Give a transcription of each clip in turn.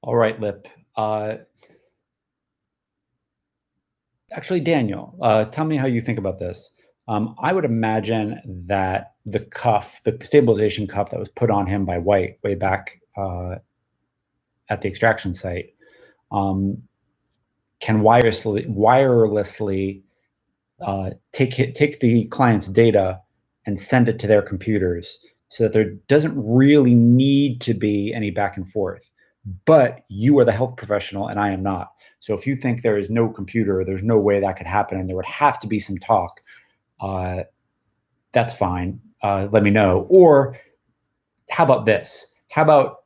All right, Lip. Uh, Actually, Daniel, tell me how you think about this. I would imagine that the cuff, the stabilization cuff that was put on him by White way back at the extraction site, um, can wirelessly take the client's data and send it to their computers, so that there doesn't really need to be any back and forth. But you are the health professional and I am not. So if you think there is no computer, there's no way that could happen, and there would have to be some talk, uh, that's fine. Let me know. Or how about this? How about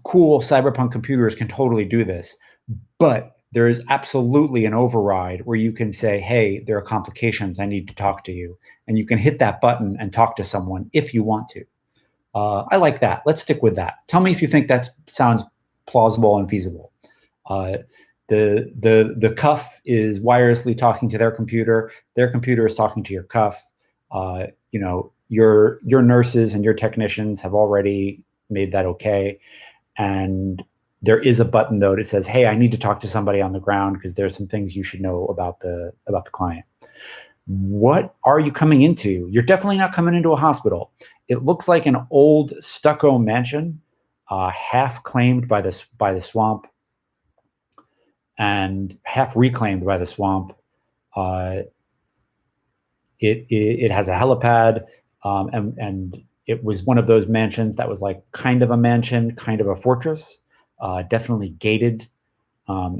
cool cyberpunk computers can totally do this, but there is absolutely an override where you can say, hey, there are complications. I need to talk to you. And you can hit that button and talk to someone if you want to. I like that. Let's stick with that. Tell me if you think that sounds plausible and feasible. Uh, the cuff is wirelessly talking to their computer is talking to your cuff. Your nurses and your technicians have already made that okay, and there is a button though that says, hey, I need to talk to somebody on the ground because there's some things you should know about the client. What are you coming into? You're definitely not coming into a hospital. It looks like an old stucco mansion, half claimed by the swamp and half reclaimed by the swamp. Uh, it has a helipad, and it was one of those mansions that was like kind of a mansion, kind of a fortress, definitely gated.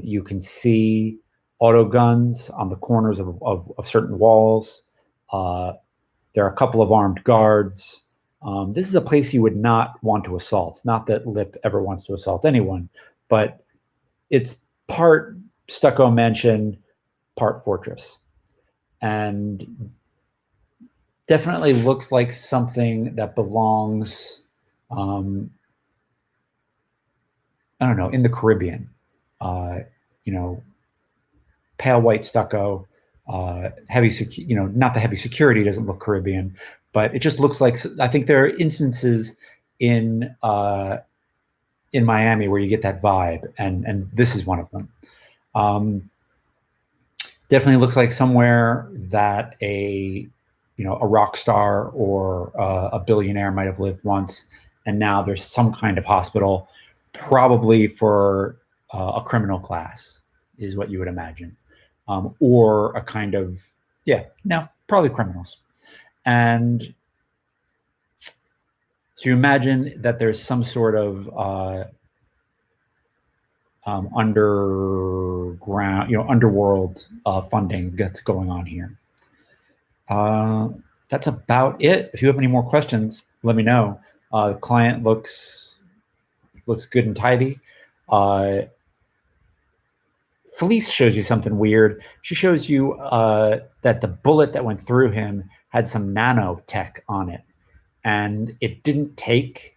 You can see auto guns on the corners of certain walls. Uh, there are a couple of armed guards. This is a place you would not want to assault. Not that Lip ever wants to assault anyone, but it's part stucco mansion, part fortress, and definitely looks like something that belongs, um, I don't know, in the Caribbean. Uh, you know, pale white stucco, not the heavy security doesn't look Caribbean, but it just looks like, I think there are instances in Miami where you get that vibe, and this is one of them. Um, Definitely looks like somewhere that a rock star or a billionaire might have lived once, and now there's some kind of hospital, probably for a criminal class, is what you would imagine, or a kind of, yeah, no, probably criminals. And so you imagine that there's some sort of underground, underworld funding that's going on here. Uh, that's about it. If you have any more questions, let me know. The client looks good and tidy. Uh, Felice shows you something weird. She shows you that the bullet that went through him had some nanotech on it, and it didn't take.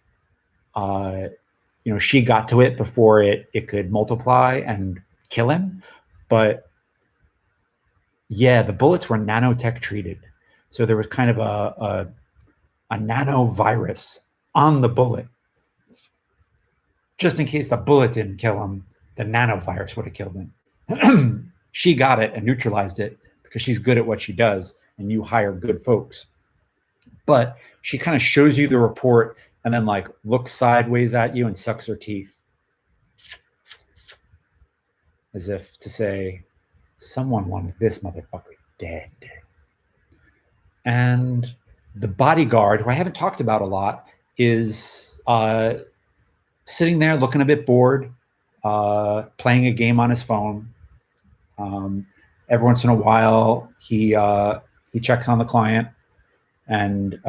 She got to it before it could multiply and kill him, but yeah, the bullets were nanotech treated, so there was kind of a nanovirus on the bullet, just in case the bullet didn't kill him. The nanovirus would have killed him. She got it and neutralized it because she's good at what she does, and you hire good folks. But she kind of shows you the report and then like looks sideways at you and sucks her teeth, as if to say, someone wanted this motherfucker dead. And the bodyguard, who I haven't talked about a lot, is sitting there looking a bit bored, playing a game on his phone. Every once in a while, he checks on the client, and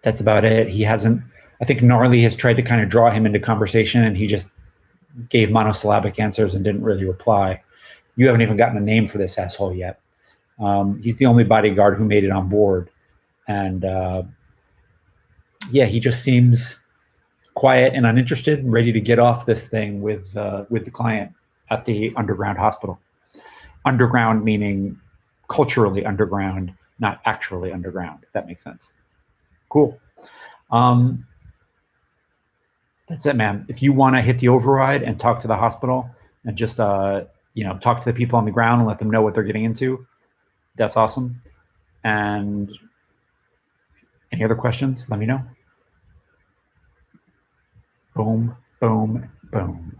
that's about it. He hasn't. I think Gnarly has tried to kind of draw him into conversation, and he just gave monosyllabic answers and didn't really reply. You haven't even gotten a name for this asshole yet. He's the only bodyguard who made it on board, and yeah, he just seems quiet and uninterested and ready to get off this thing with the client at the underground hospital. Underground meaning culturally underground, not actually underground, if that makes sense. Cool. Um, That's it, man. If you want to hit the override and talk to the hospital and just talk to the people on the ground and let them know what they're getting into, that's awesome. And any other questions, let me know. Boom, boom, boom.